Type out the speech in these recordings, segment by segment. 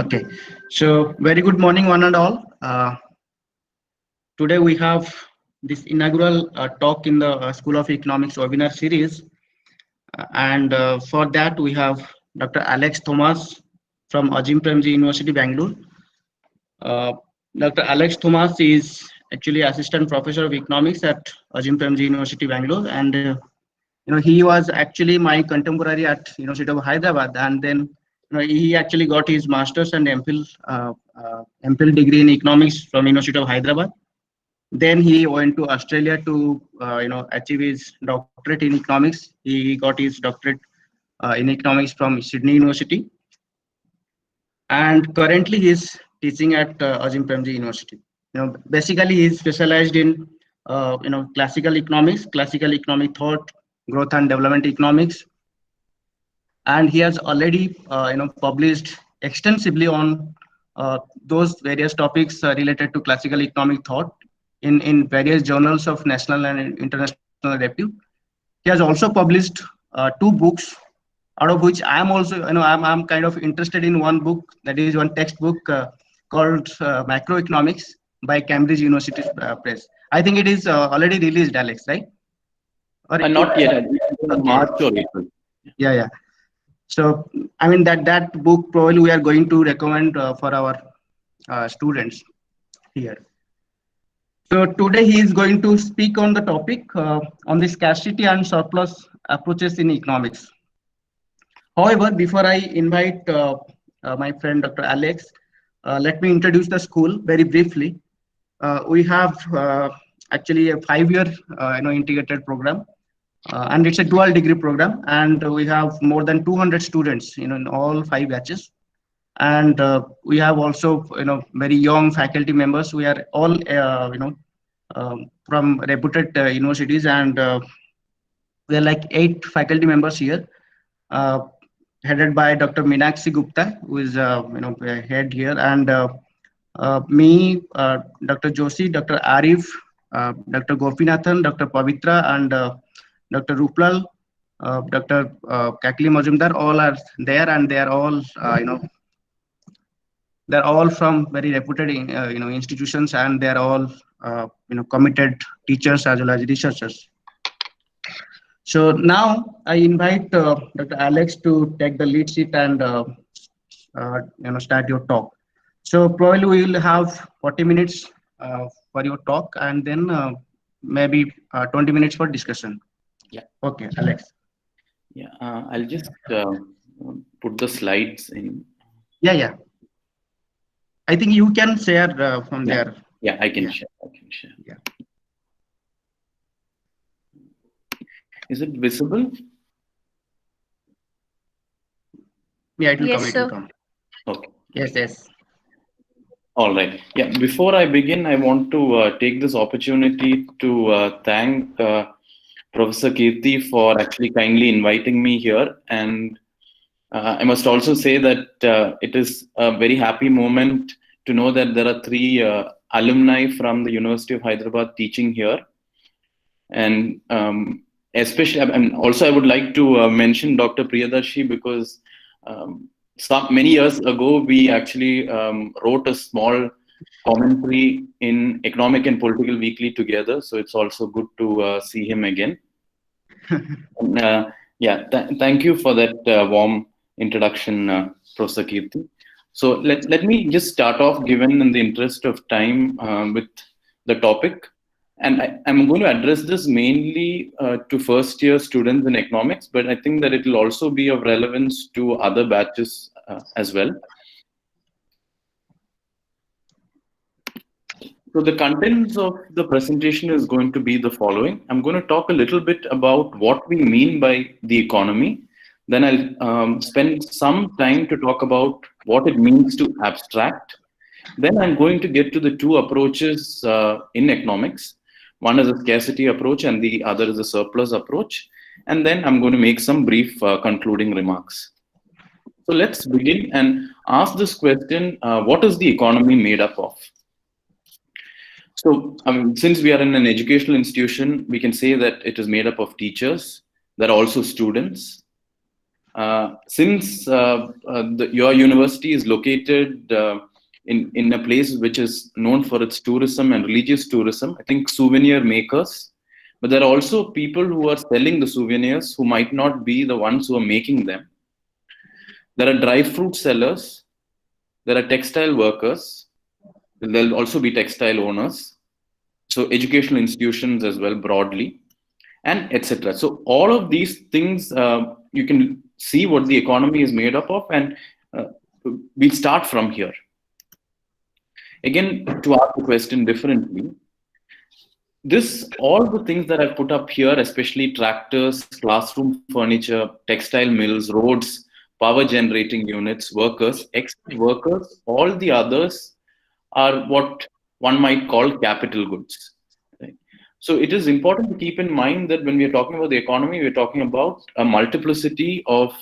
Okay, so very good morning, one and all. Today we have this inaugural talk in the School of Economics webinar series, and for that we have Dr. Alex Thomas from Azim Premji University, Bengaluru. Dr. Alex Thomas is actually Assistant Professor of Economics at Azim Premji University, Bengaluru, and he was actually my contemporary at University of Hyderabad, and then he actually got his master's and MPhil degree in economics from University of Hyderabad. Then he went to Australia to achieve his doctorate in economics. He got his doctorate in economics from Sydney University, and currently he is teaching at Azim Premji University. Basically he is specialized in classical economics, classical economic thought, growth and development economics, and he has already published extensively on those various topics related to classical economic thought in various journals of national and international review. He has also published 2 books, out of which I am also I'm kind of interested in one book, that is one textbook called Macroeconomics by Cambridge University Press. I think it is already released, Alex, right? Or not yet. March or April. Yeah. So I mean that book probably we are going to recommend for our students here. So today he is going to speak on the topic on the scarcity and surplus approaches in economics. However, before I invite my friend Dr. Alex, let me introduce the school very briefly. We have actually a 5-year integrated program. And it's a dual degree program, and we have more than 200 students in all 5 batches, and we have also very young faculty members. We are all from reputed universities, and we are like 8 faculty members here, headed by Dr. Meenakshi Gupta, who is head here, and me, Dr. Joshi, Dr. Arif, Dr. Gopinathan, Dr. Pavitra, and Dr. Ruplal, Dr. Kakli Majumdar, all are there, and they are all they're all from very reputed institutions, and they are all committed teachers as well as researchers. So now I invite Dr. Alex to take the lead seat and start your talk. So probably we will have 40 minutes for your talk, and then maybe 20 minutes for discussion. Yeah. Okay, Alex. Yeah, I'll just put the slides in. Yeah. I think you can share from there. Yeah, I can share. Yeah. Is it visible? Yeah, it will Yes, come. sir. It will come. Okay. Yes. All right. Yeah. Before I begin, I want to take this opportunity to thank Professor Kirti for actually kindly inviting me here, and I must also say that it is a very happy moment to know that there are 3 alumni from the University of Hyderabad teaching here, and especially, and also I would like to mention Dr. Priyadarshi, because many years ago we actually wrote a small commentary in Economic and Political Weekly together, so it's also good to see him again. And, thank you for that warm introduction, Professor Kirti. So let me just start off, given in the interest of time, with the topic. And I'm going to address this mainly to first-year students in economics, but I think that it will also be of relevance to other batches as well. So the contents of the presentation is going to be the following. I'm going to talk a little bit about what we mean by the economy. Then I'll spend some time to talk about what it means to abstract. Then I'm going to get to the 2 approaches in economics. One is a scarcity approach and the other is a surplus approach. And then I'm going to make some brief concluding remarks. So let's begin and ask this question, what is the economy made up of? So since we are in an educational institution, we can say that it is made up of teachers. There are also students. Since your university is located in a place which is known for its tourism and religious tourism, I think souvenir makers, but there are also people who are selling the souvenirs who might not be the ones who are making them. There are dry fruit sellers, there are textile workers, there'll also be textile owners, so educational institutions as well broadly, and etc. So all of these things, you can see what the economy is made up of, and we start from here. Again, to ask the question differently, all the things that I've put up here, especially tractors, classroom furniture, textile mills, roads, power generating units, workers, workers, all the others are what one might call capital goods. Right? So it is important to keep in mind that when we are talking about the economy, we're talking about a multiplicity of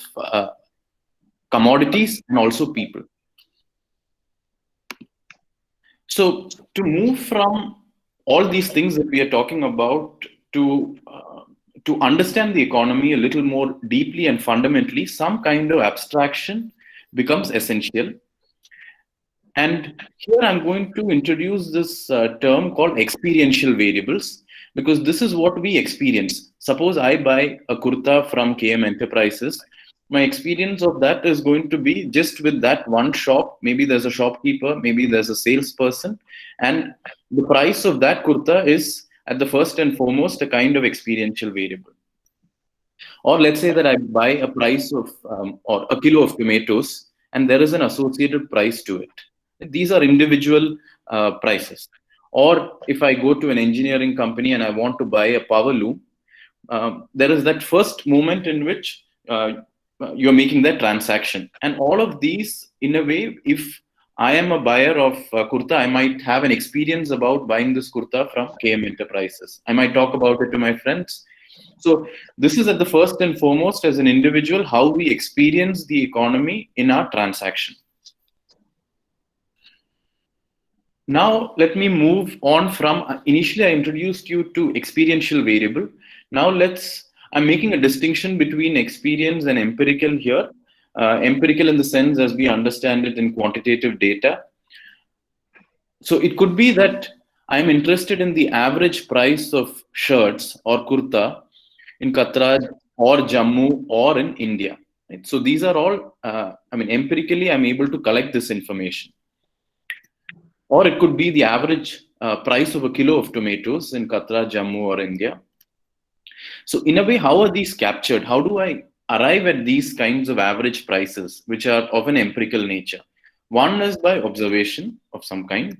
commodities and also people. So to move from all these things that we are talking about to understand the economy a little more deeply and fundamentally, some kind of abstraction becomes essential. And here I'm going to introduce this term called experiential variables, because this is what we experience. Suppose I buy a kurta from KM Enterprises. My experience of that is going to be just with that one shop. Maybe there's a shopkeeper, maybe there's a salesperson, and the price of that kurta is at the first and foremost a kind of experiential variable. Or let's say that I buy a price of or a kilo of tomatoes, and there is an associated price to it. These are individual prices. Or if I go to an engineering company and I want to buy a power loom, there is that first moment in which you're making that transaction. And all of these, in a way, if I am a buyer of kurta, I might have an experience about buying this kurta from KM Enterprises. I might talk about it to my friends. So this is at the first and foremost, as an individual, how we experience the economy in our transaction. Now, let me move on from, initially I introduced you to experiential variable. Now I'm making a distinction between experience and empirical here. Empirical in the sense as we understand it in quantitative data. So it could be that I'm interested in the average price of shirts or kurta in Qatar or Jammu or in India. Right? So these are all, empirically I'm able to collect this information. Or it could be the average price of a kilo of tomatoes in Qatar, Jammu or India. So in a way, how are these captured? How do I arrive at these kinds of average prices, which are of an empirical nature? One is by observation of some kind.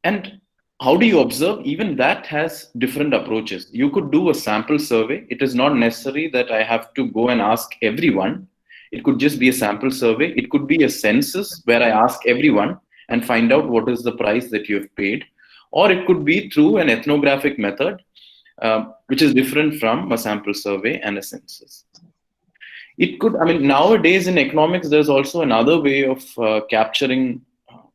And how do you observe? Even that has different approaches. You could do a sample survey. It is not necessary that I have to go and ask everyone. It could just be a sample survey. It could be a census where I ask everyone and find out what is the price that you have paid. Or it could be through an ethnographic method, which is different from a sample survey and a census. It could, nowadays in economics, there's also another way of capturing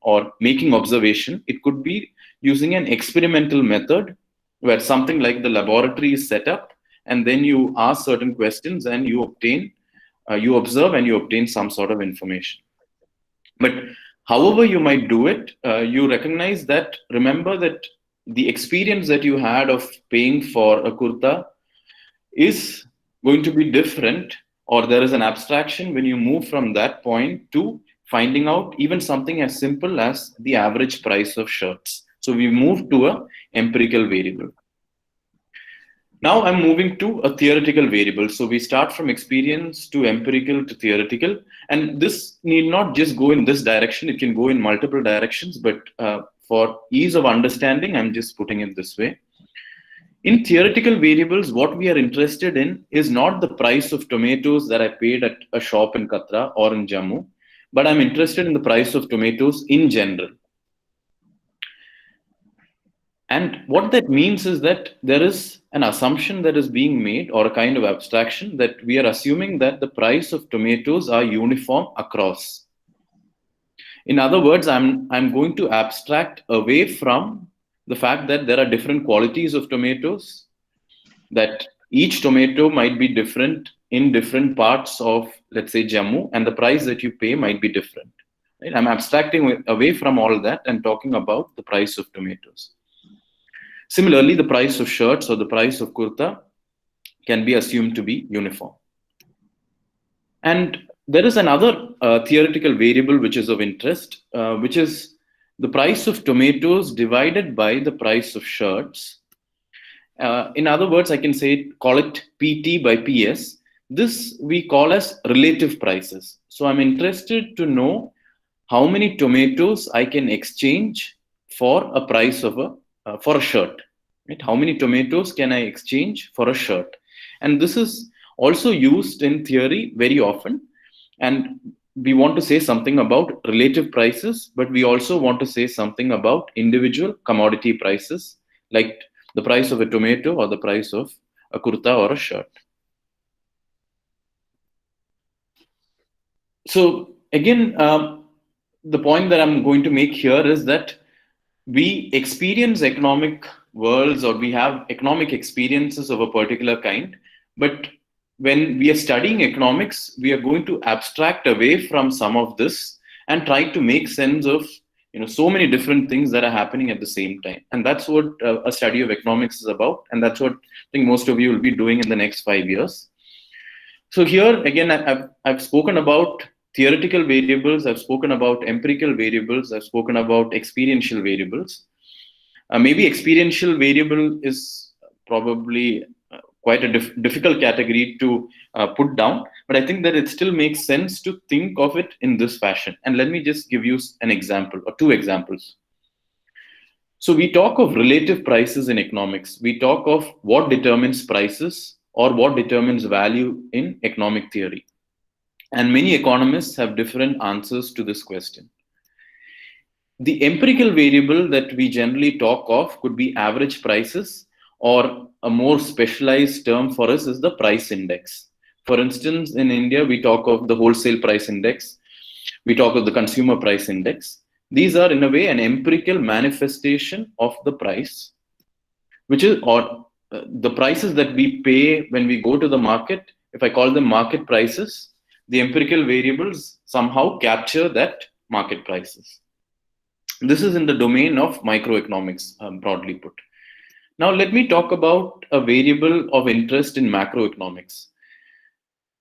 or making observation. It could be using an experimental method where something like the laboratory is set up, and then you ask certain questions and you observe and you obtain some sort of information. But however you might do it, you recognize that, remember that the experience that you had of paying for a kurta is going to be different, or there is an abstraction when you move from that point to finding out even something as simple as the average price of shirts. So we move to an empirical variable. Now I'm moving to a theoretical variable. So we start from experience to empirical to theoretical. And this need not just go in this direction. It can go in multiple directions. But for ease of understanding, I'm just putting it this way. In theoretical variables, what we are interested in is not the price of tomatoes that I paid at a shop in Katra or in Jammu, but I'm interested in the price of tomatoes in general. And what that means is that there is an assumption that is being made, or a kind of abstraction, that we are assuming that the price of tomatoes are uniform across. In other words, I'm going to abstract away from the fact that there are different qualities of tomatoes, that Each tomato might be different in different parts of, let's say, Jammu, and the price that you pay might be different. Right? I'm abstracting away from all that and talking about the price of tomatoes. Similarly, the price of shirts or the price of kurta can be assumed to be uniform. And there is another theoretical variable which is of interest, which is the price of tomatoes divided by the price of shirts. In other words, I can call it PT by PS. This we call as relative prices. So I'm interested to know how many tomatoes I can exchange for a price of for a shirt. Right? How many tomatoes can I exchange for a shirt? And this is also used in theory very often. And we want to say something about relative prices, but we also want to say something about individual commodity prices, like the price of a tomato or the price of a kurta or a shirt. So again, the point that I'm going to make here is that we experience economic worlds, or we have economic experiences of a particular kind, but when we are studying economics, we are going to abstract away from some of this and try to make sense of so many different things that are happening at the same time. And that's what a study of economics is about, and that's what I think most of you will be doing in the next 5 years. So here again, I've spoken about theoretical variables, I've spoken about empirical variables, I've spoken about experiential variables. Maybe experiential variable is probably quite a difficult category to put down, but I think that it still makes sense to think of it in this fashion. And let me just give you an example or two examples. So we talk of relative prices in economics. We talk of what determines prices or what determines value in economic theory. And many economists have different answers to this question. The empirical variable that we generally talk of could be average prices, or a more specialized term for us is the price index. For instance, in India, we talk of the wholesale price index, we talk of the consumer price index. These are in a way an empirical manifestation of the price, which is, or the prices that we pay when we go to the market. If I call them market prices, the empirical variables somehow capture that market prices. This is in the domain of microeconomics, broadly put. Now, let me talk about a variable of interest in macroeconomics.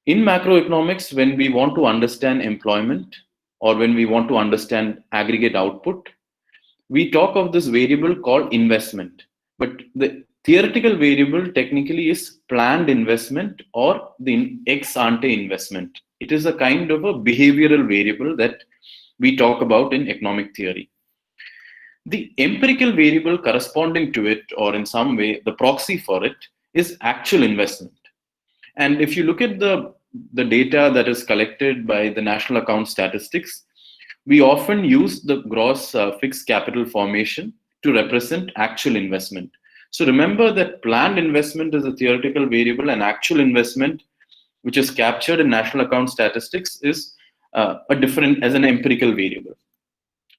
In macroeconomics, when we want to understand employment or when we want to understand aggregate output, we talk of this variable called investment. But the theoretical variable technically is planned investment or the ex ante investment. It is a kind of a behavioral variable that we talk about in economic theory. The empirical variable corresponding to it, or in some way the proxy for it, is actual investment. And if you look at the data that is collected by the National Account Statistics, we often use the gross fixed capital formation to represent actual investment. So remember that planned investment is a theoretical variable, and actual investment, which is captured in National Account Statistics, is as an empirical variable.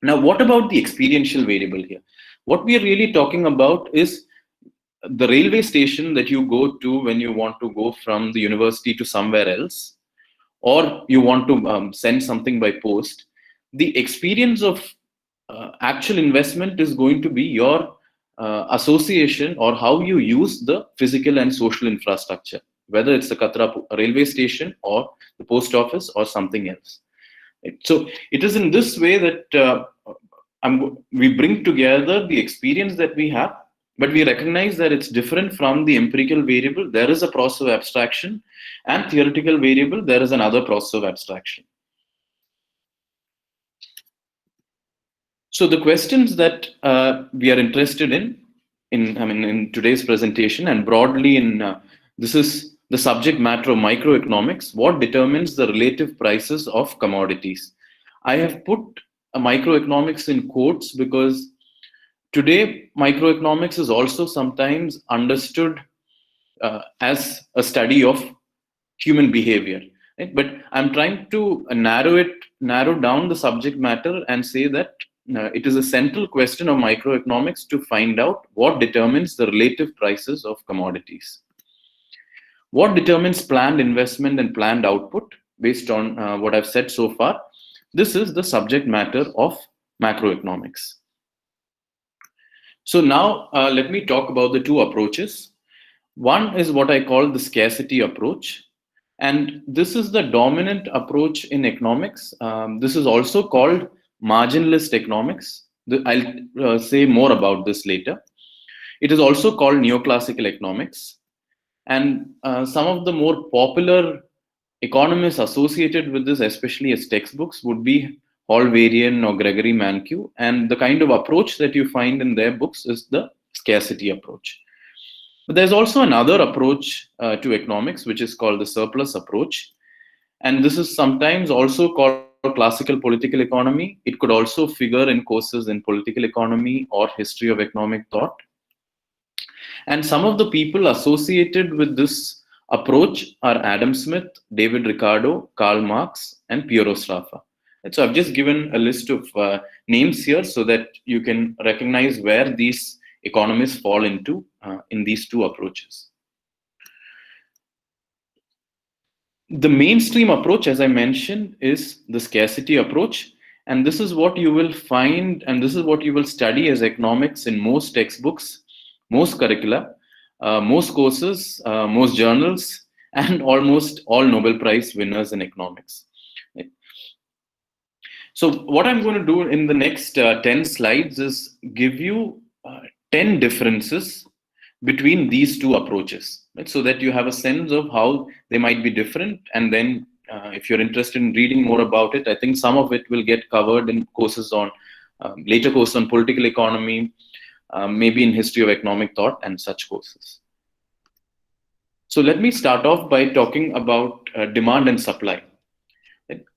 Now, what about the experiential variable here? What we are really talking about is the railway station that you go to when you want to go from the university to somewhere else, or you want to send something by post. The experience of actual investment is going to be your association or how you use the physical and social infrastructure, whether it's the Katra railway station or the post office or something else. So it is in this way that we bring together the experience that we have, but we recognize that it's different from the empirical variable. There is a process of abstraction, and theoretical variable, there is another process of abstraction. So the questions that we are interested in today's presentation, and broadly this is the subject matter of microeconomics: what determines the relative prices of commodities? I have put microeconomics in quotes because today microeconomics is also sometimes understood as a study of human behavior. Right? But I'm trying to narrow down the subject matter and say that it is a central question of microeconomics to find out what determines the relative prices of commodities. What determines planned investment and planned output based on what I've said so far? This is the subject matter of macroeconomics. So now let me talk about the two approaches. One is what I call the scarcity approach. And this is the dominant approach in economics. This is also called marginalist economics. I'll say more about this later. It is also called neoclassical economics. And some of the more popular economists associated with this, especially as textbooks, would be Hall-Varian or Gregory Mankiw. And the kind of approach that you find in their books is the scarcity approach. But there's also another approach to economics, which is called the surplus approach. And this is sometimes also called classical political economy. It could also figure in courses in political economy or history of economic thought. And some of the people associated with this approach are Adam Smith, David Ricardo, Karl Marx, and Piero Sraffa. And so I've just given a list of names here so that you can recognize where these economists fall into in these two approaches. The mainstream approach, as I mentioned, is the scarcity approach. And this is what you will find, and this is what you will study as economics in most textbooks, most curricula, most courses, most journals, and almost all Nobel Prize winners in economics. So what I'm going to do in the next 10 slides is give you 10 differences between these two approaches, right? So that you have a sense of how they might be different. And then if you're interested in reading more about it, I think some of it will get covered in courses on, later courses on political economy, maybe in history of economic thought and such courses. So let me start off by talking about demand and supply.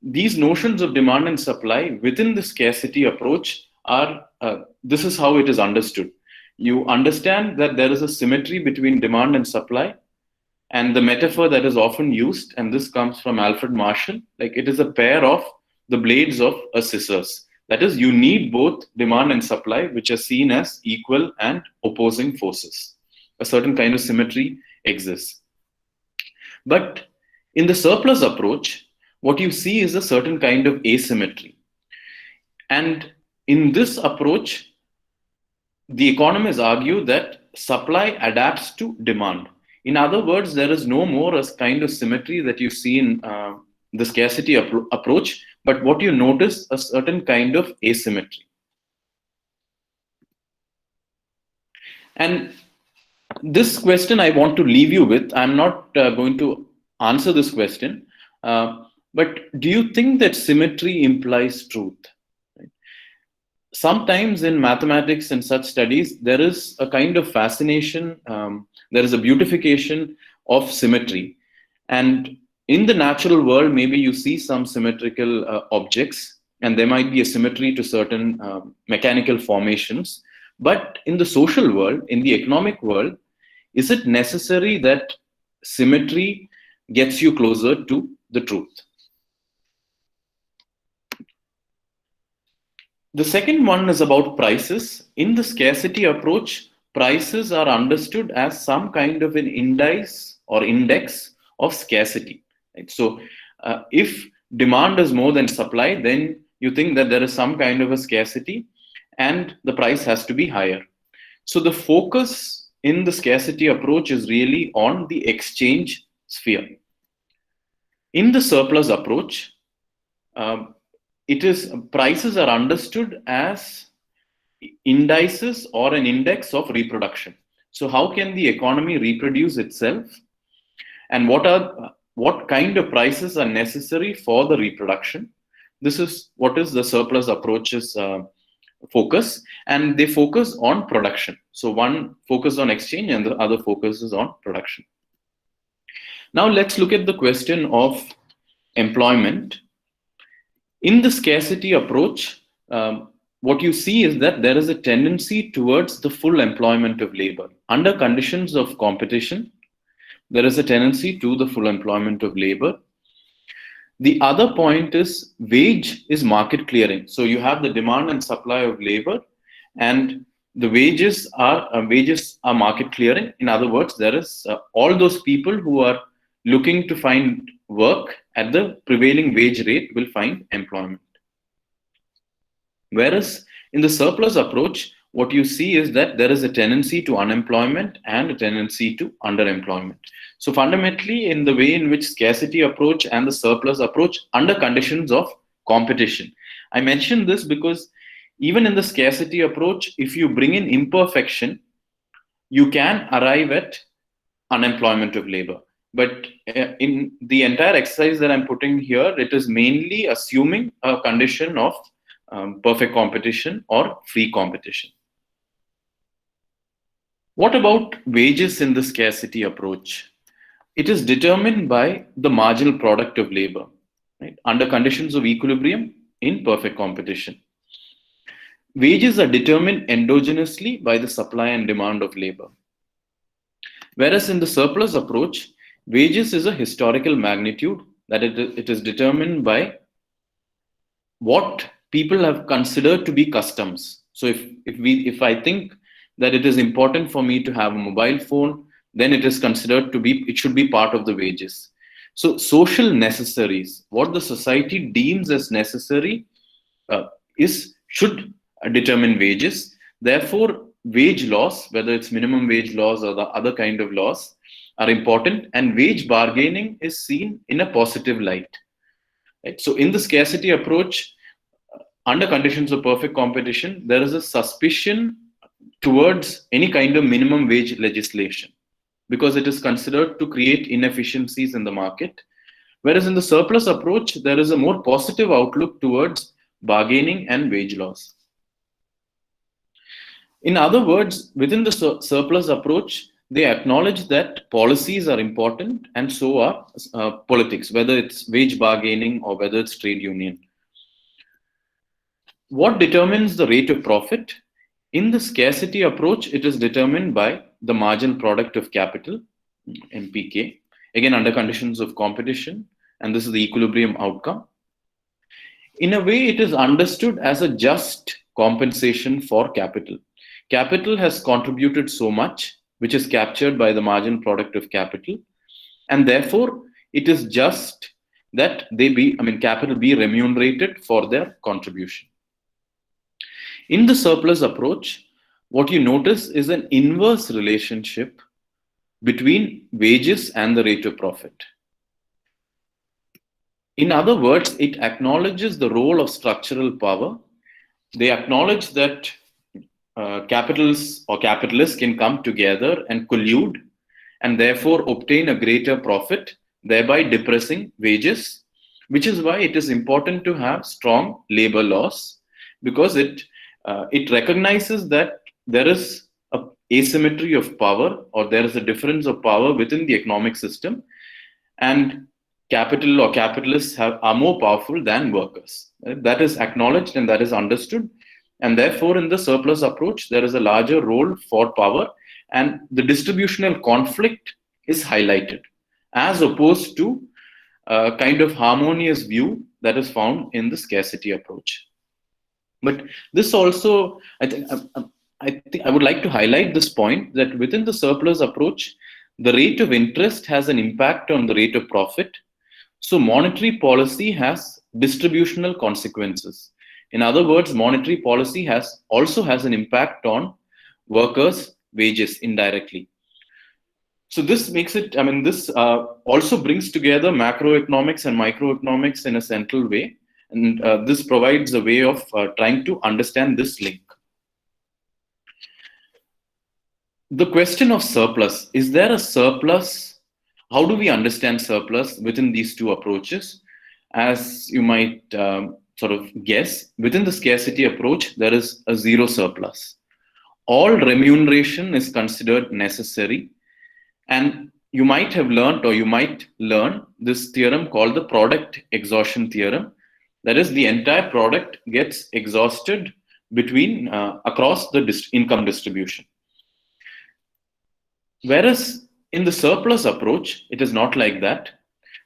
These notions of demand and supply within the scarcity approach are, this is how it is understood. You understand that there is a symmetry between demand and supply, and the metaphor that is often used, and this comes from Alfred Marshall, like it is a pair of the blades of a scissors. That is, you need both demand and supply, which are seen as equal and opposing forces. A certain kind of symmetry exists. But in the surplus approach, what you see is a certain kind of asymmetry. And in this approach, the economists argue that supply adapts to demand. In other words, there is no more a kind of symmetry that you see in the scarcity approach, but what you notice a certain kind of asymmetry. And this question I want to leave you with. I'm not going to answer this question, but do you think that symmetry implies truth? Sometimes in mathematics and such studies, there is a kind of fascination, there is a beautification of symmetry. And in the natural world, maybe you see some symmetrical objects, and there might be a symmetry to certain mechanical formations. But in the social world, in the economic world, is it necessary that symmetry gets you closer to the truth? The second one is about prices. In the scarcity approach, prices are understood as some kind of an index of scarcity. Right? So if demand is more than supply, then you think that there is some kind of a scarcity and the price has to be higher. So the focus in the scarcity approach is really on the exchange sphere. In the surplus approach, prices are understood as indices or an index of reproduction. So how can the economy reproduce itself, and what kind of prices are necessary for the reproduction? This is what is the surplus approach's focus, and they focus on production. So one focuses on exchange and the other focuses on production. Now let's look at the question of employment. In the scarcity approach, what you see is that there is a tendency towards the full employment of labor. Under conditions of competition, there is a tendency to the full employment of labor. The other point is wage is market clearing. So you have the demand and supply of labor, and the wages are market clearing. In other words, there is all those people who are looking to find work at the prevailing wage rate will find employment. Whereas in the surplus approach, what you see is that there is a tendency to unemployment and a tendency to underemployment. So fundamentally, in the way in which scarcity approach and the surplus approach under conditions of competition. I mentioned this because even in the scarcity approach, if you bring in imperfection, you can arrive at unemployment of labor. But in the entire exercise that I'm putting here, it is mainly assuming a condition of perfect competition or free competition. What about wages in the scarcity approach? It is determined by the marginal product of labor, right, under conditions of equilibrium in perfect competition. Wages are determined endogenously by the supply and demand of labor. Whereas in the surplus approach, wages is a historical magnitude that it is determined by what people have considered to be customs. So if I think that it is important for me to have a mobile phone, then it is considered to be, it should be part of the wages. So social necessaries, what the society deems as necessary, should determine wages. Therefore, wage laws, whether it's minimum wage laws or the other kind of laws, are important, and wage bargaining is seen in a positive light. Right? So in the scarcity approach, under conditions of perfect competition, there is a suspicion towards any kind of minimum wage legislation because it is considered to create inefficiencies in the market. Whereas in the surplus approach, there is a more positive outlook towards bargaining and wage laws. In other words, within the surplus approach, they acknowledge that policies are important and so are politics, whether it's wage bargaining or whether it's trade union. What determines the rate of profit? In the scarcity approach, it is determined by the marginal product of capital, MPK, again under conditions of competition, and this is the equilibrium outcome. In a way, it is understood as a just compensation for capital. Capital has contributed so much, which is captured by the marginal product of capital, and therefore it is just that capital be remunerated for their contribution. In the surplus approach, what you notice is an inverse relationship between wages and the rate of profit. In other words, it acknowledges the role of structural power. They acknowledge that capitals or capitalists can come together and collude and therefore obtain a greater profit, thereby depressing wages, which is why it is important to have strong labor laws, because it recognizes that there is an asymmetry of power, or there is a difference of power within the economic system, and capital or capitalists are more powerful than workers. That is acknowledged and that is understood. And therefore, in the surplus approach, there is a larger role for power, and the distributional conflict is highlighted, as opposed to a kind of harmonious view that is found in the scarcity approach. But this also, I think I would like to highlight this point that within the surplus approach, the rate of interest has an impact on the rate of profit. So monetary policy has distributional consequences. In other words, monetary policy also has an impact on workers' wages indirectly. So this makes it, this also brings together macroeconomics and microeconomics in a central way. And this provides a way of trying to understand this link. The question of surplus, is there a surplus? How do we understand surplus within these two approaches? As you might sort of guess, within the scarcity approach, there is a zero surplus. All remuneration is considered necessary. And you might have learned, or you might learn this theorem called the product exhaustion theorem. That is, the entire product gets exhausted between across the income distribution. Whereas in the surplus approach, it is not like that.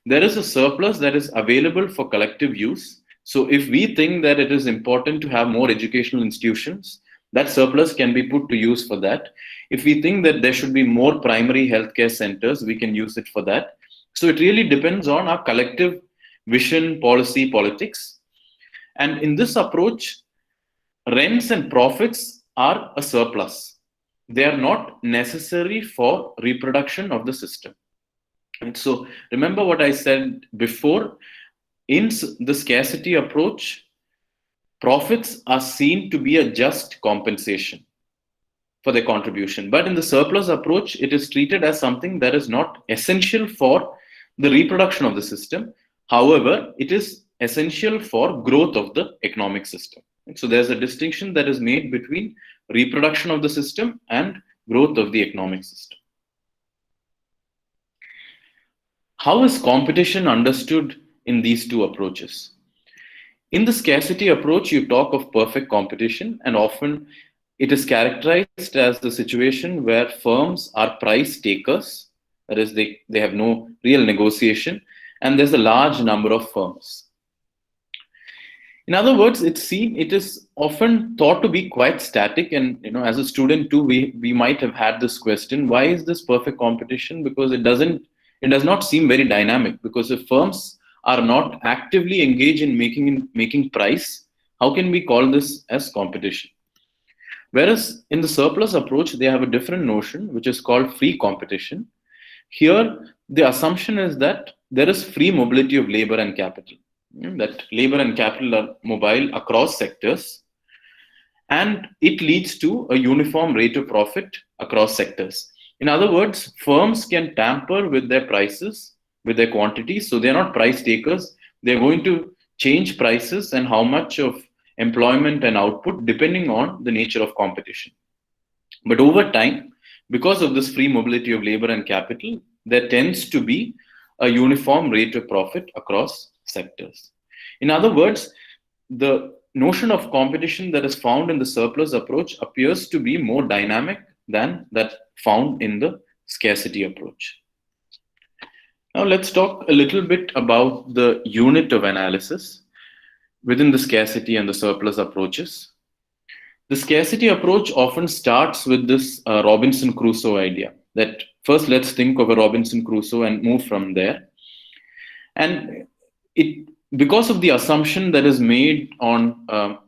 There is a surplus that is available for collective use. So if we think that it is important to have more educational institutions, That surplus can be put to use for that. If we think that there should be more primary healthcare centers, we can use it for that. So it really depends on our collective vision, policy, politics. And in this approach, rents and profits are a surplus. They are not necessary for reproduction of the system. And so remember what I said before, in the scarcity approach, profits are seen to be a just compensation for their contribution. But in the surplus approach, it is treated as something that is not essential for the reproduction of the system. However, it is essential for growth of the economic system. So there's a distinction that is made between reproduction of the system and growth of the economic system. How is competition understood in these two approaches? In the scarcity approach, you talk of perfect competition, and often it is characterized as the situation where firms are price takers, that is, they have no real negotiation, and there's a large number of firms. In other words, it is often thought to be quite static, and as a student too, we might have had this question: why is this perfect competition? Because it does not seem very dynamic. Because if firms are not actively engaged in making price, how can we call this as competition? Whereas in the surplus approach, they have a different notion, which is called free competition. Here, the assumption is that there is free mobility of labor and capital, that labor and capital are mobile across sectors, and it leads to a uniform rate of profit across sectors. In other words, firms can tamper with their prices, with their quantities, so they're not price takers. They're going to change prices and how much of employment and output depending on the nature of competition. But over time, because of this free mobility of labor and capital, there tends to be a uniform rate of profit across sectors. In other words, the notion of competition that is found in the surplus approach appears to be more dynamic than that found in the scarcity approach. Now let's talk a little bit about the unit of analysis within the scarcity and the surplus approaches. The scarcity approach often starts with this Robinson Crusoe idea, that first let's think of a Robinson Crusoe and move from there. And because of the assumption that is made on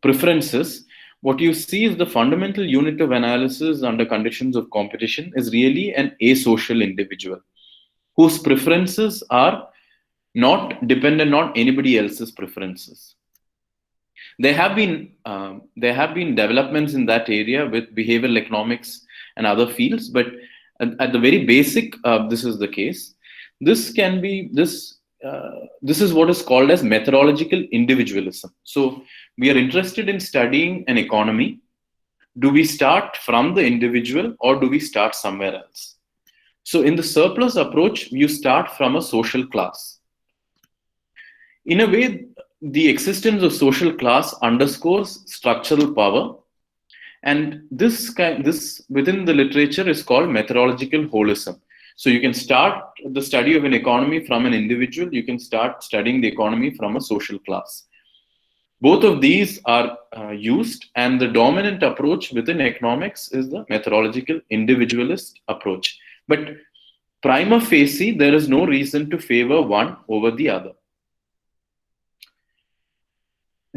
preferences, what you see is the fundamental unit of analysis under conditions of competition is really an asocial individual whose preferences are not dependent on anybody else's preferences. There have been developments in that area with behavioral economics and other fields, but at the very basic, this is the case. This is what is called as methodological individualism. So we are interested in studying an economy. Do we start from the individual or do we start somewhere else? So in the surplus approach, you start from a social class. In a way, the existence of social class underscores structural power, and this within the literature is called methodological holism. So you can start the study of an economy from an individual, you can start studying the economy from a social class. Both of these are used, and the dominant approach within economics is the methodological individualist approach. But prima facie, there is no reason to favor one over the other.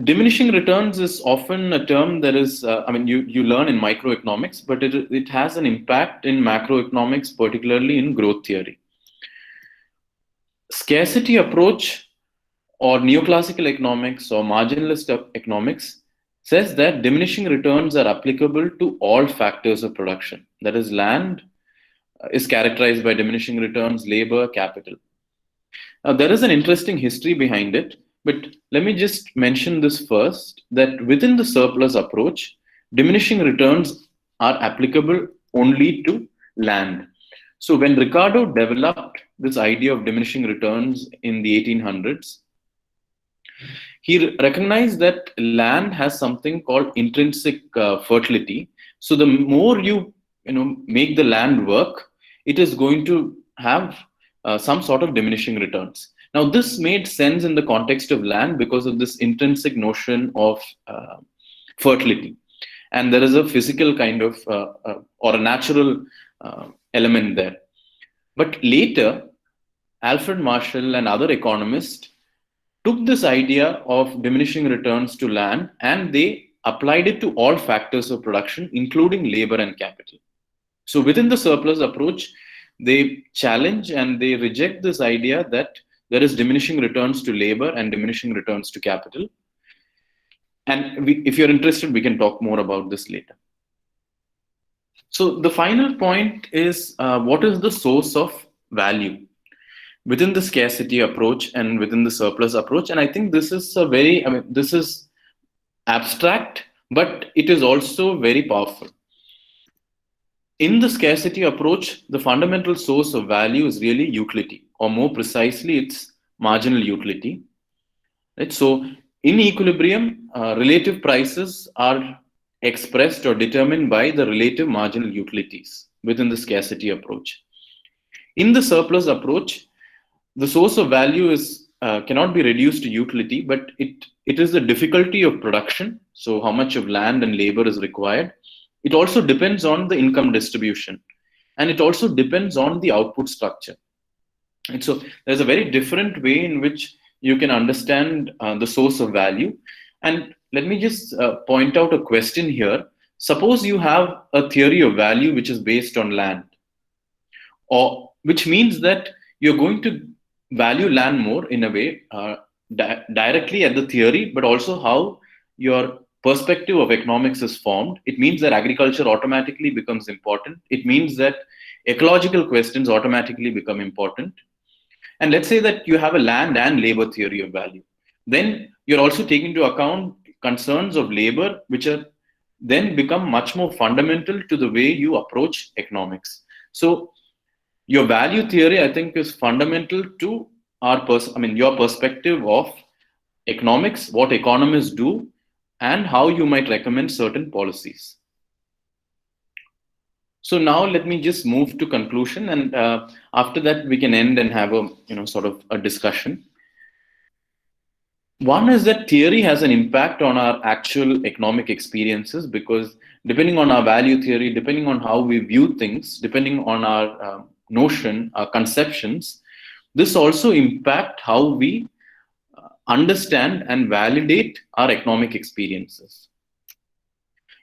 Diminishing returns is often a term that is, you learn in microeconomics, but it has an impact in macroeconomics, particularly in growth theory. Scarcity approach or neoclassical economics or marginalist economics says that diminishing returns are applicable to all factors of production. That is, land is characterized by diminishing returns, labor, capital. Now, there is an interesting history behind it. But let me just mention this first, that within the surplus approach, diminishing returns are applicable only to land. So when Ricardo developed this idea of diminishing returns in the 1800s, he recognized that land has something called intrinsic fertility. So the more you make the land work, it is going to have some sort of diminishing returns. Now, this made sense in the context of land because of this intrinsic notion of fertility. and there is a physical kind of or a natural element there. But later, Alfred Marshall and other economists took this idea of diminishing returns to land and they applied it to all factors of production, including labor and capital. So within the surplus approach, they challenge and they reject this idea that there is diminishing returns to labor and diminishing returns to capital. And if you're interested, we can talk more about this later. So the final point is what is the source of value within the scarcity approach and within the surplus approach? And I think this is this is abstract, but it is also very powerful. In the scarcity approach, the fundamental source of value is really utility, or more precisely, it's marginal utility. Right? So in equilibrium, relative prices are expressed or determined by the relative marginal utilities within the scarcity approach. In the surplus approach, the source of value is cannot be reduced to utility, but it is the difficulty of production. So how much of land and labor is required. It also depends on the income distribution, and it also depends on the output structure. And so there's a very different way in which you can understand the source of value. And let me just point out a question here. Suppose you have a theory of value which is based on land, or which means that you're going to value land more in a way directly at the theory, but also how your perspective of economics is formed. It means that agriculture automatically becomes important. It means that ecological questions automatically become important. And let's say that you have a land and labor theory of value. Then you're also taking into account concerns of labor, which are then become much more fundamental to the way you approach economics. So your value theory, I think, is fundamental to your perspective of economics, what economists do, and how you might recommend certain policies. So now let me just move to conclusion, and after that we can end and have a sort of a discussion. One is that theory has an impact on our actual economic experiences, because depending on our value theory, depending on how we view things, depending on our notion, our conceptions, this also impact how we understand and validate our economic experiences.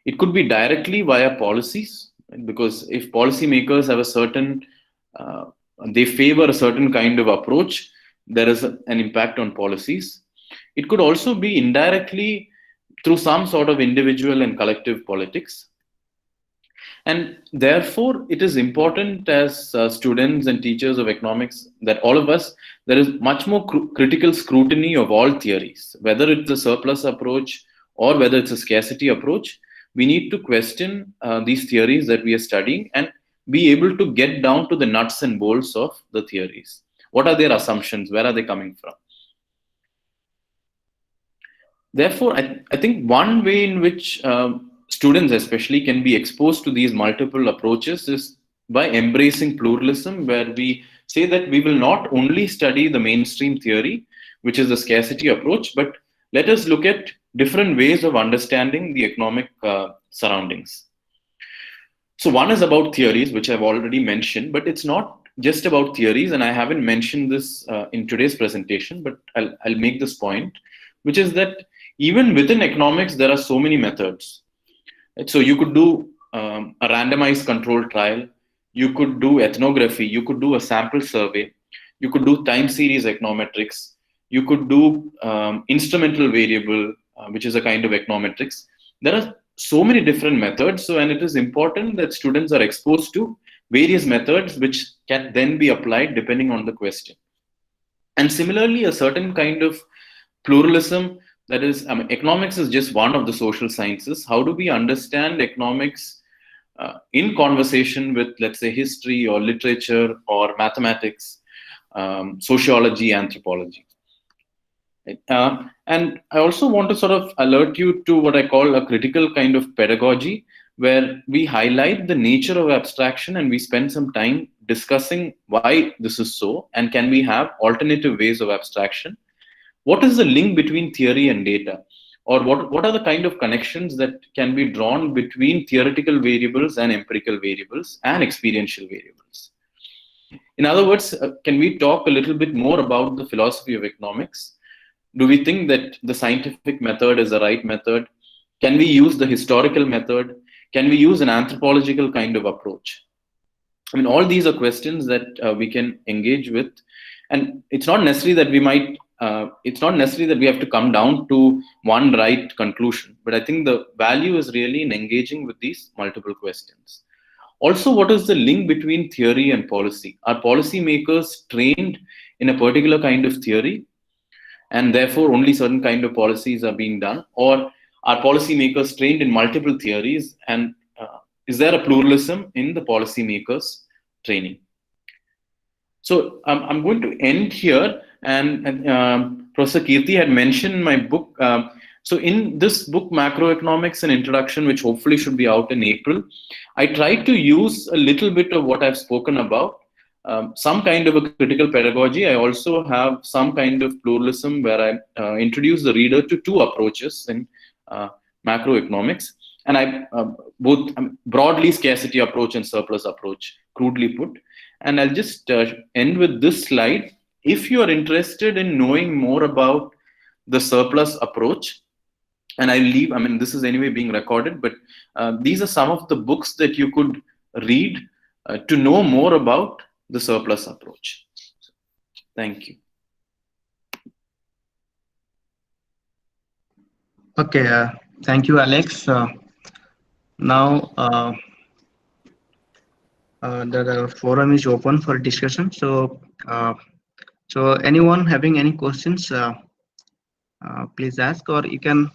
It could be directly via policies, because if policymakers have a certain, they favor a certain kind of approach, there is an impact on policies. It could also be indirectly through some sort of individual and collective politics. And therefore, it is important as students and teachers of economics that all of us, there is much more critical scrutiny of all theories, whether it's a surplus approach or whether it's a scarcity approach. We need to question these theories that we are studying and be able to get down to the nuts and bolts of the theories. What are their assumptions? Where are they coming from? Therefore, I think one way in which students especially can be exposed to these multiple approaches is by embracing pluralism, where we say that we will not only study the mainstream theory, which is the scarcity approach, but let us look at different ways of understanding the economic surroundings. So one is about theories, which I've already mentioned, but it's not just about theories, and I haven't mentioned this in today's presentation, but I'll make this point, which is that even within economics, there are so many methods. So you could do a randomized control trial, you could do ethnography, you could do a sample survey, you could do time series econometrics, you could do instrumental variable, which is a kind of econometrics. There are so many different methods, and it is important that students are exposed to various methods which can then be applied depending on the question. And similarly, a certain kind of pluralism, that is, economics is just one of the social sciences. How do we understand economics in conversation with, let's say, history or literature or mathematics, sociology, anthropology? And I also want to sort of alert you to what I call a critical kind of pedagogy, where we highlight the nature of abstraction and we spend some time discussing why this is so, and can we have alternative ways of abstraction. What is the link between theory and data? or what are the kind of connections that can be drawn between theoretical variables and empirical variables and experiential variables. In other words, can we talk a little bit more about the philosophy of economics? Do we think that the scientific method is the right method? Can we use the historical method? Can we use an anthropological kind of approach? I mean, all these are questions that we can engage with, and it's not necessary that we might. It's not necessary that we have to come down to one right conclusion, but I think the value is really in engaging with these multiple questions. Also, what is the link between theory and policy? Are policymakers trained in a particular kind of theory, and therefore only certain kind of policies are being done, or are policymakers trained in multiple theories, and is there a pluralism in the policymakers' training? So I'm going to end here, and Professor Kirti had mentioned my book. So in this book, Macroeconomics, an Introduction, which hopefully should be out in April, I tried to use a little bit of what I've spoken about, some kind of a critical pedagogy. I also have some kind of pluralism where I introduce the reader to two approaches in macroeconomics. And I both broadly scarcity approach and surplus approach, crudely put. And I'll just end with this slide. If you are interested in knowing more about the surplus approach, and I leave, I mean, this is anyway being recorded, but these are some of the books that you could read to know more about the surplus approach. Thank you. Okay, thank you, Alex. Now the forum is open for discussion. So, so anyone having any questions, please ask, or you can,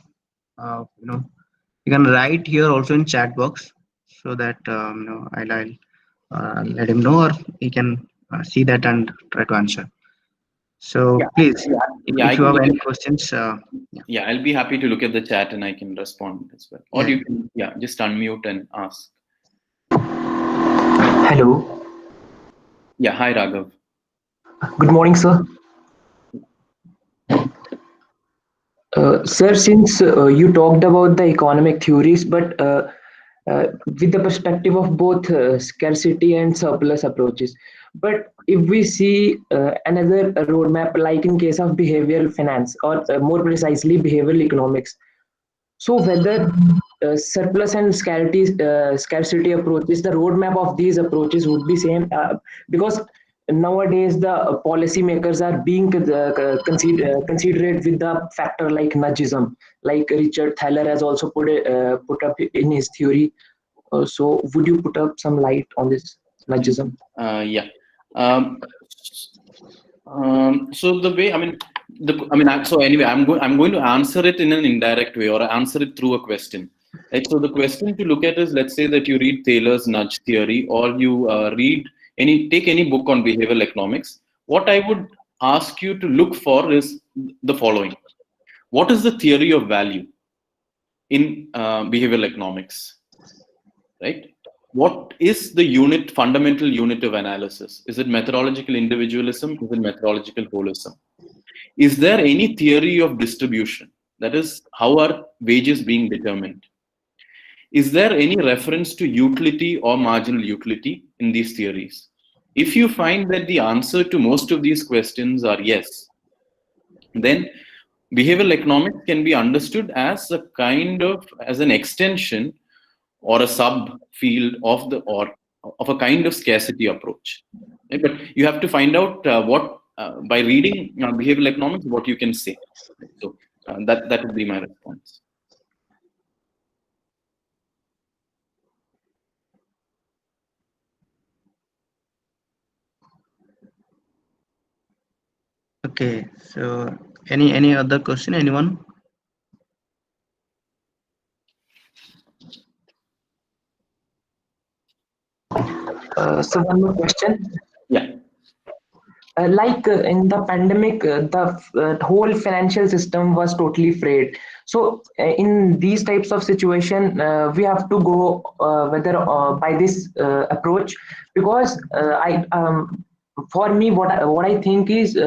you can write here also in chat box, so that I'll let him know, or he can see that and try to answer. So please, if you have any questions, yeah, I'll be happy to look at the chat and I can respond as well. Or you can, just unmute and ask. Hello. Yeah, hi Raghav. Good morning, sir. Sir, since you talked about the economic theories, but with the perspective of both scarcity and surplus approaches. But if we see another roadmap, like in case of behavioral finance, or more precisely behavioral economics, so whether surplus and scarcity approaches, the roadmap of these approaches would be same, because nowadays the policymakers are being considerate with the factor like nudgism, like Richard Thaler has also put up in his theory. So would you put up some light on this nudgism? Yeah. So the way, so anyway, I'm going to answer it in an indirect way, or answer it through a question. Right? So the question to look at is, let's say that you read Taylor's nudge theory, or you take any book on behavioral economics. What I would ask you to look for is the following: what is the theory of value in behavioral economics? Right? What is the fundamental unit of analysis? Is it methodological individualism? Is it methodological holism? Is there any theory of distribution? That is, how are wages being determined? Is there any reference to utility or marginal utility in these theories? If you find that the answer to most of these questions are yes, then behavioral economics can be understood as as an extension or a subfield of a kind of scarcity approach. Right? But you have to find out by reading behavioral economics, what you can say. So that would be my response. okay. So any other question? Anyone? So one more question. Yeah. In the pandemic, the whole financial system was totally frayed. So in these types of situation, we have to go whether by this approach, because for me, what I think is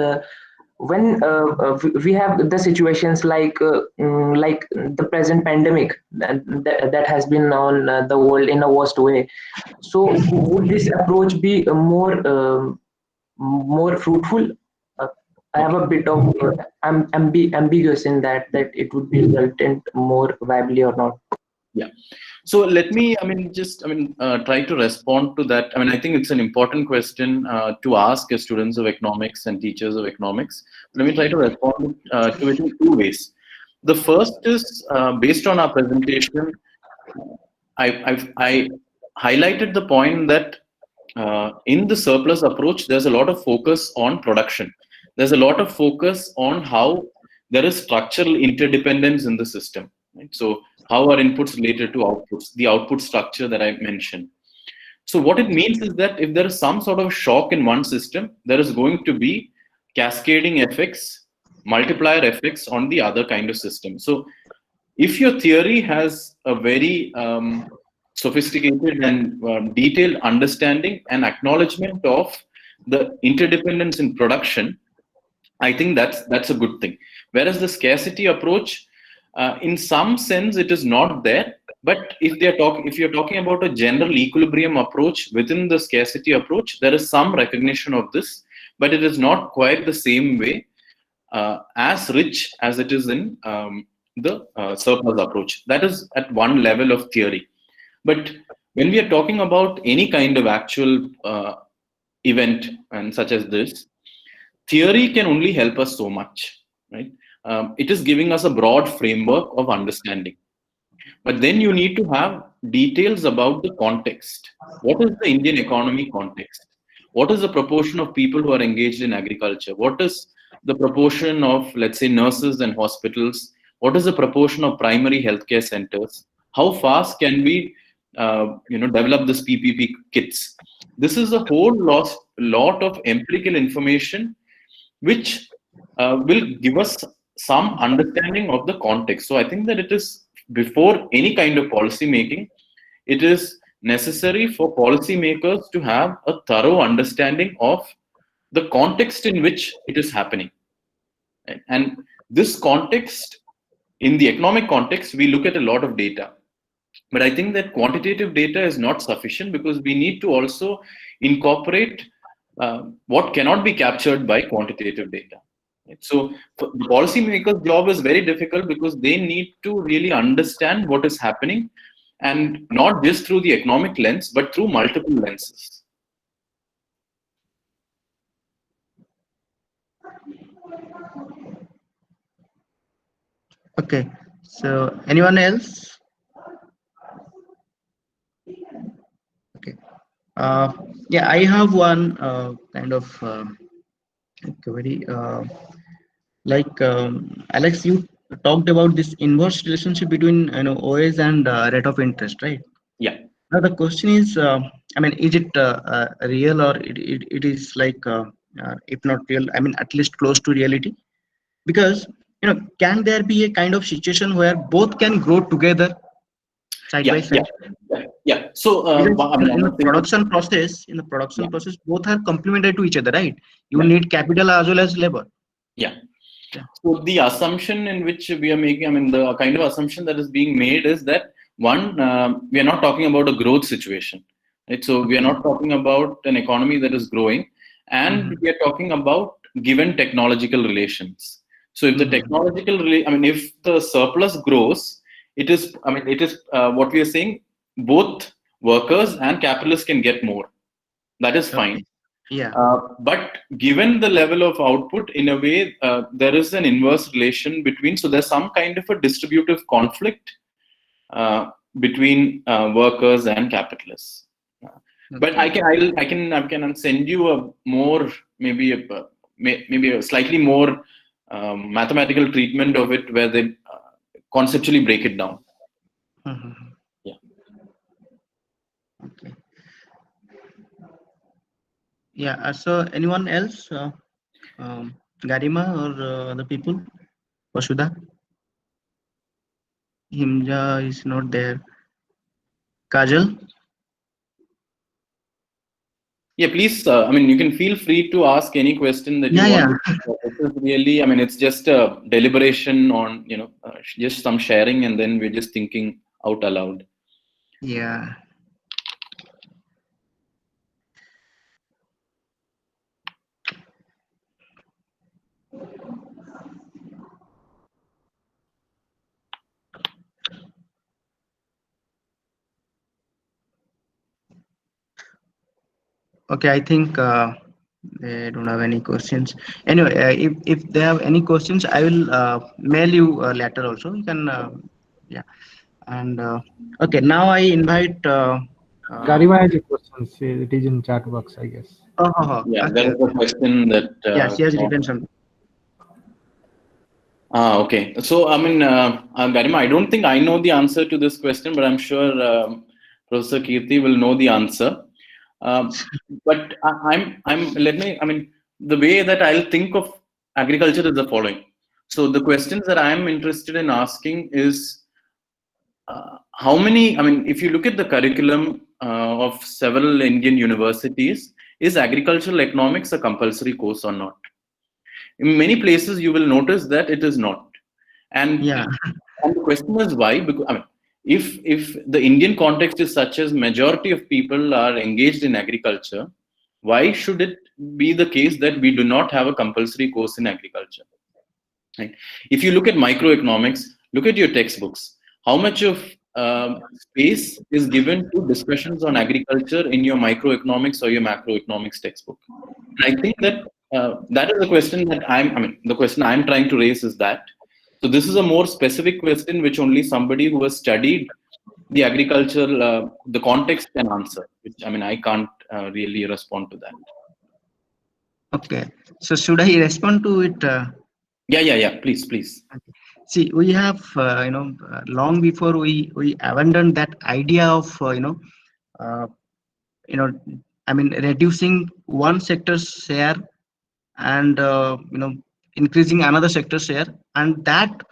when we have the situations like the present pandemic that has been on the world in a worst way. So would this approach be more fruitful? uh, I have a bit of ambiguous in that it would be resultant more viably or not. Yeah. So let me, try to respond to that. I think it's an important question to ask as students of economics and teachers of economics. Let me try to respond to it in two ways. The first is based on our presentation. I highlighted the point that in the surplus approach, there's a lot of focus on production. There's a lot of focus on how there is structural interdependence in the system. Right? So how are inputs related to outputs, the output structure that I mentioned. So what it means is that if there is some sort of shock in one system, there is going to be cascading effects, multiplier effects on the other kind of system. So if your theory has a very sophisticated and detailed understanding and acknowledgement of the interdependence in production, I think that's a good thing. Whereas the scarcity approach, in some sense, it is not there. But if you're talking about a general equilibrium approach within the scarcity approach, there is some recognition of this, but it is not quite the same way, as rich as it is in the surplus approach. That is at one level of theory. But when we are talking about any kind of actual event and such as this, theory can only help us so much, right? It is giving us a broad framework of understanding. But then you need to have details about the context. What is the Indian economy context? What is the proportion of people who are engaged in agriculture? What is the proportion of, let's say, nurses and hospitals? What is the proportion of primary healthcare centers? How fast can we, develop this PPP kits? This is a whole lot of empirical information which will give us some understanding of the context. So I think that it is, before any kind of policy making, it is necessary for policy makers to have a thorough understanding of the context in which it is happening. Right? And this context, in the economic context, we look at a lot of data. But I think that quantitative data is not sufficient, because we need to also incorporate what cannot be captured by quantitative data. Right? So the policymakers' job is very difficult, because they need to really understand what is happening, and not just through the economic lens, but through multiple lenses. Okay, so anyone else? Okay, yeah, I have one kind of very Alex, you talked about this inverse relationship between OAs and rate of interest, right? Yeah. Now the question is, is it real, or it is if not real, at least close to reality? Because can there be a kind of situation where both can grow together side by side? Yeah. So in the production process, both are complementary to each other, right? You need capital as well as labor. Yeah. So the assumption in which we are making, the kind of assumption that is being made is that, one, we are not talking about a growth situation, right? So we are not talking about an economy that is growing, and we are talking about given technological relations. So if the if the surplus grows, it is what we are saying, both workers and capitalists can get more. That is fine. Yeah. But given the level of output, in a way, there is an inverse relation between. So there's some kind of a distributive conflict between workers and capitalists. But I can send you a more maybe a slightly more mathematical treatment of it, where they conceptually break it down. Yeah. Okay. Yeah. So anyone else? Garima or the people? Vasudha? Himja is not there. Kajal? Yeah, please. I mean, you can feel free to ask any question that you want. This is really, I mean, it's just a deliberation on, just some sharing, and then we're just thinking out aloud. Yeah. Okay, I think they don't have any questions. Anyway, if they have any questions, I will mail you later also. You can, yeah. And okay, now I invite. Garima has a question. It is in chat box, I guess. Yeah, Okay. there is a question that. Yeah, she has written some. Okay. So, I mean, Garima, I don't think I know the answer to this question, but I'm sure Professor Kirti will know the answer. But I mean, the way that I'll think of agriculture is the following. So the questions that I'm interested in asking is how many, I mean, if you look at the curriculum of several Indian universities, is agricultural economics a compulsory course or not? In many places, you will notice that it is not. And, Yeah. and the question is why? Because, I mean, if the Indian context is such as majority of people are engaged in agriculture, why should it be the case that we do not have a compulsory course in agriculture? Right? If you look at microeconomics, look at your textbooks. How much of space is given to discussions on agriculture in your microeconomics or your macroeconomics textbook? And I think that that is the question that the question I'm trying to raise is that. So this is a more specific question which only somebody who has studied the agricultural, the context can answer. Which, I mean, I can't really respond to that. Okay. So should I respond to it? Yeah. Please. See, we have long before we abandoned that idea of I mean reducing one sector's share and increasing another sector's share, and that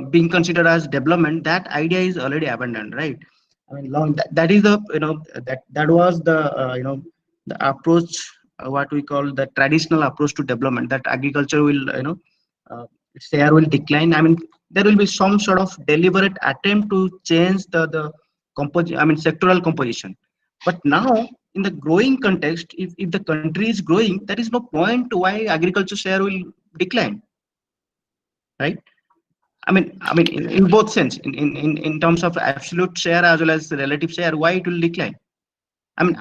being considered as development. That idea is already abandoned, right? I mean, that is the that was the the approach, what we call the traditional approach to development, that agriculture will share will decline. I mean, there will be some sort of deliberate attempt to change the sectoral composition. But now, in the growing context, if the country is growing, there is no point why agriculture share will decline, right? I mean, in both sense, in terms of absolute share as well as relative share, why it will decline? I mean,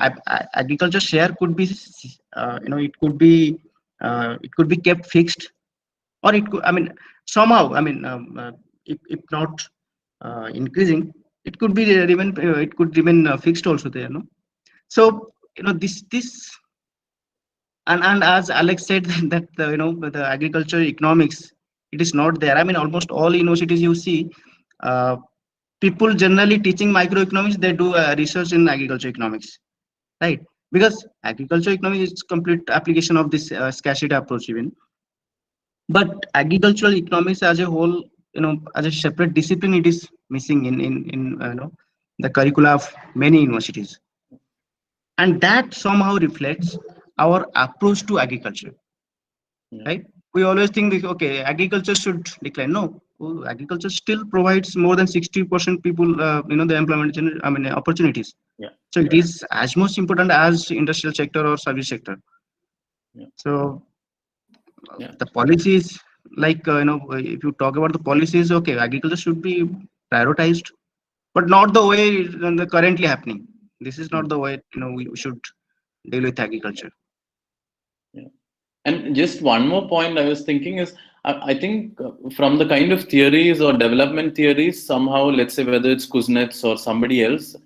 agriculture share could be, it could be kept fixed, or it could, I mean, somehow, I mean, if not increasing, it could be remain fixed also there, no? So this and as Alex said that the agriculture economics, it is not there. I mean, almost all universities you see, people generally teaching microeconomics, they do research in agriculture economics, right? Because agriculture economics is complete application of this scarcity approach even. But agricultural economics as a whole, as a separate discipline, it is missing in the curricula of many universities, and that somehow reflects our approach to agriculture, right? We always think that, okay, agriculture should decline. No, agriculture still provides more than 60% people, the employment, opportunities. Yeah. So it is as much important as industrial sector or service sector. Yeah. So the policies, like if you talk about the policies, okay, agriculture should be prioritized, but not the way currently happening. This is not the way we should deal with agriculture. Yeah. And just one more point I was thinking is, I think from the kind of theories or development theories, somehow, let's say whether it's Kuznets or somebody else,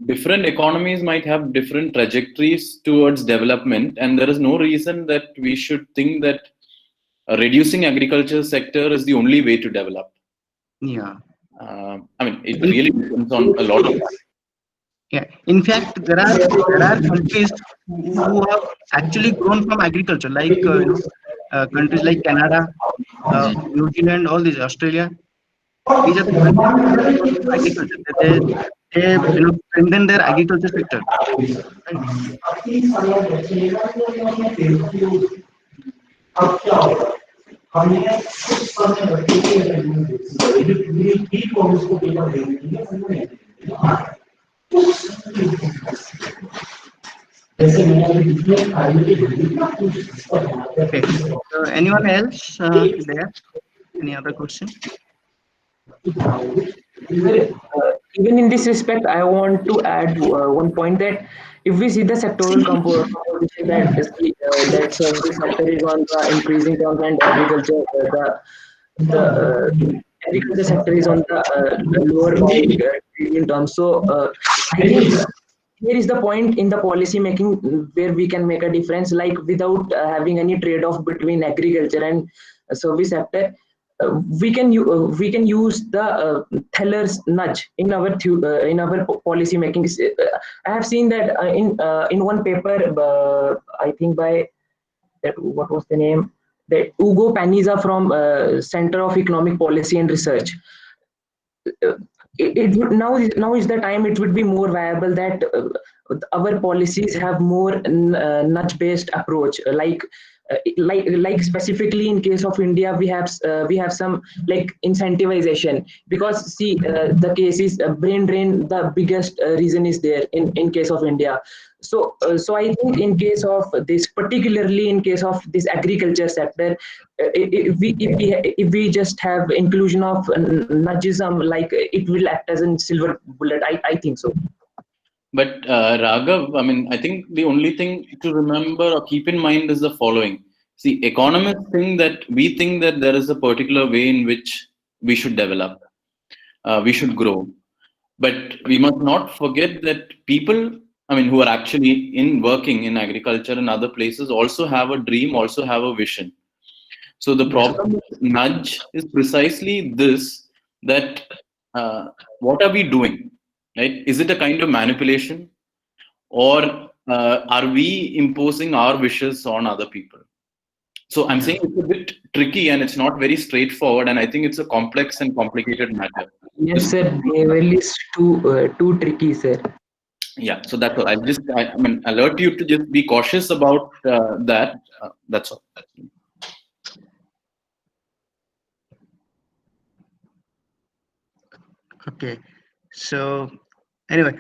different economies might have different trajectories towards development, and there is no reason that we should think that reducing agriculture sector is the only way to develop. Yeah. I mean, it really depends on a lot of. Yeah. In fact, there are countries who have actually grown from agriculture, like countries like Canada, New Zealand, all these, Australia. These are the countries that have grown from agriculture. they strengthen their agriculture sector. Okay. So anyone else there? Any other question? Even in this respect, I want to add one point that if we see the sectoral composition that service sector is on the increasing terms and agriculture, the agriculture sector is on the lower by in terms. So I think here is the point in the policy making where we can make a difference, like without having any trade-off between agriculture and service sector. We can use the Theller's nudge in our policy making. I have seen that in one paper, I think by what was the name? The Ugo Paniza from Center of Economic Policy and Research. It would now is the time it would be more viable that our policies have more nudge based approach, like specifically in case of India we have some like incentivization, because see the case is brain drain, the biggest reason is there in case of India. So I think in case of this, particularly in case of this agriculture sector, if we just have inclusion of nudgism, like it will act as a silver bullet. I think so. But Raghav, I mean, I think the only thing to remember or keep in mind is the following. See, economists think that we think that there is a particular way in which we should develop, we should grow. But we must not forget that people, I mean, who are actually working in agriculture and other places also have a dream, also have a vision. So the problem with nudge is precisely this, that what are we doing? Right? Is it a kind of manipulation, or are we imposing our wishes on other people? So I'm saying it's a bit tricky and it's not very straightforward, and I think it's a complex and complicated matter. Yes, sir. Behavior is too tricky, sir. Yeah, so that's all. I mean, alert you to just be cautious about that. That's all. Okay. So anyway,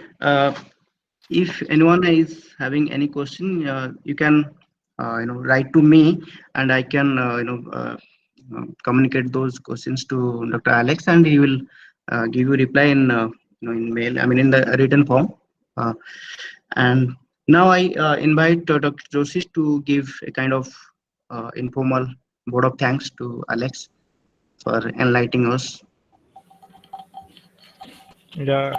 if anyone is having any question, you can write to me, and I can communicate those questions to Dr. Alex, and he will give you reply in in mail. I mean in the written form. And now I invite Dr. Joshi to give a kind of informal vote of thanks to Alex for enlightening us. Yeah.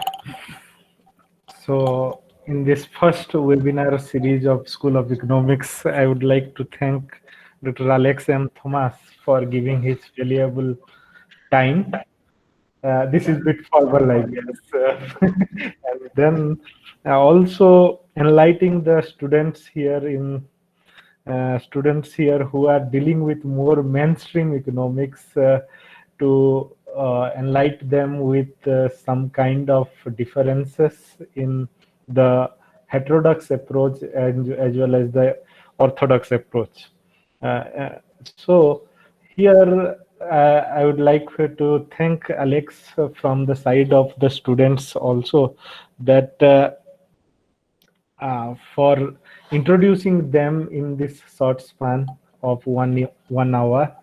So in this first webinar series of School of Economics, I would like to thank Dr. Alex M. Thomas for giving his valuable time. This is a bit formal, I guess. And then also enlightening the students here who are dealing with more mainstream economics to enlighten them with some kind of differences in the heterodox approach as well as the orthodox approach. So here I would like to thank Alex from the side of the students also, that for introducing them in this short span of 1 hour,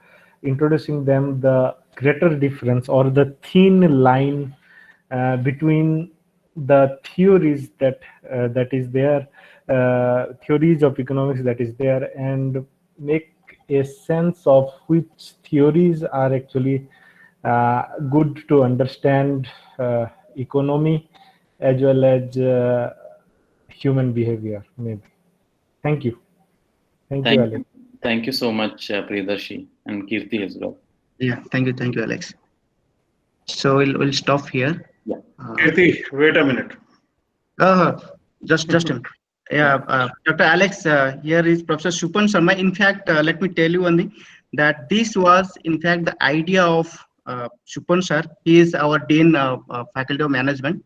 introducing them the greater difference or the thin line between the theories that is there, theories of economics that is there, and make a sense of which theories are actually good to understand economy as well as human behavior, maybe. Thank you. Thank you, Alex. Thank you so much, Priyadarshi and Kirti as well. Yeah, thank you, Alex. So we'll stop here. Yeah. Kirti, wait a minute. Just a minute. Yeah, Dr. Alex, here is Professor Supan Sharma. In fact, let me tell you one thing, that this was in fact the idea of Supan sir. He is our Dean Faculty of Management.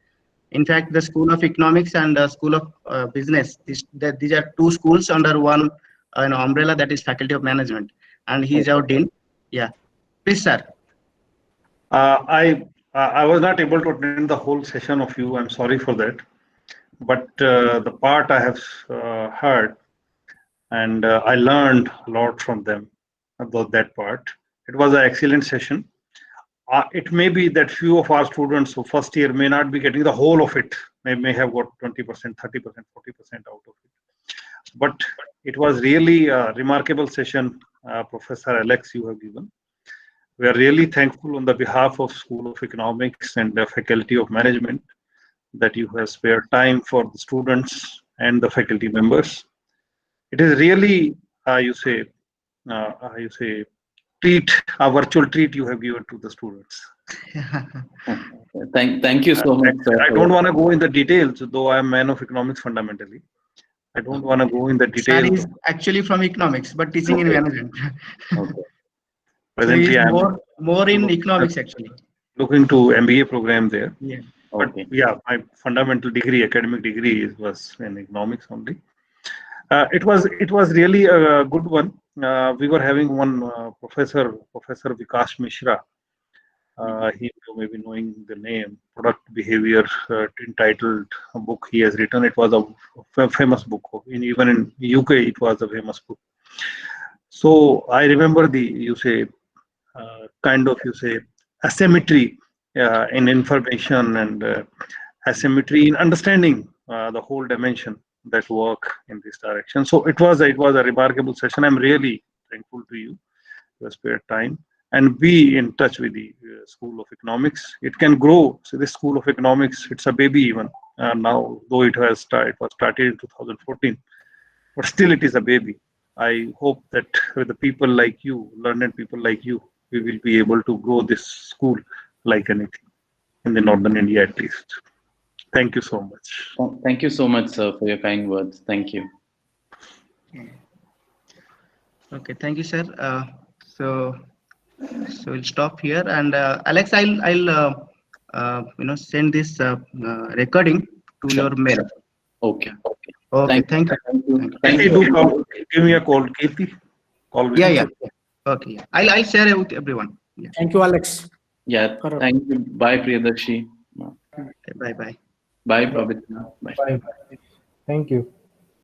In fact, the School of Economics and the School of Business, these are two schools under one umbrella, that is Faculty of Management, and he is our dean. Yeah, please, sir. I was not able to attend the whole session of you. I'm sorry for that. But the part I have heard, and I learned a lot from them about that part. It was an excellent session. It may be that few of our students who first year may not be getting the whole of it, may have got 20%, 30%, 40% out of it. But it was really a remarkable session, Professor Alex, you have given. We are really thankful on the behalf of School of Economics and the Faculty of Management that you have spared time for the students and the faculty members. It is really, treat, a virtual treat you have given to the students. Thank you so much, sir. I don't want to go in the details, though I am a man of economics fundamentally. I don't want to go in the details. Sir is actually from economics, but teaching in management. Okay. Presently, I am more in economics actually. looking to MBA program there. Yeah. But Okay. yeah, my fundamental degree, academic degree, was in economics only. It was really a good one. We were having one Professor Vikas Mishra. He, you may be knowing the name, Product Behavior, entitled a book he has written. It was a famous book. Even in UK, it was a famous book. So I remember asymmetry in information and asymmetry in understanding the whole dimension that work in this direction. So it was a remarkable session. I'm really thankful to you. You have spared time and be in touch with the School of Economics. It can grow. So this School of Economics, it's a baby even now, though it was started in 2014, but still it is a baby. I hope that with the people like you, learned people like you, we will be able to grow this school like anything in the northern India at least. Thank you so much. Thank you so much, sir, for your kind words. Thank you. Okay, thank you, sir. So we'll stop here, and Alex, I'll send this recording to your mail. Okay. Okay, thank you. Give me a call, Kirti. Call me. Yeah. Okay, yeah. I'll share it with everyone. Yeah. Thank you, Alex. Yeah. Thank you. Bye, Priyadarshi. Okay, bye. Bye, Pavitra. Bye. Bye. Thank you.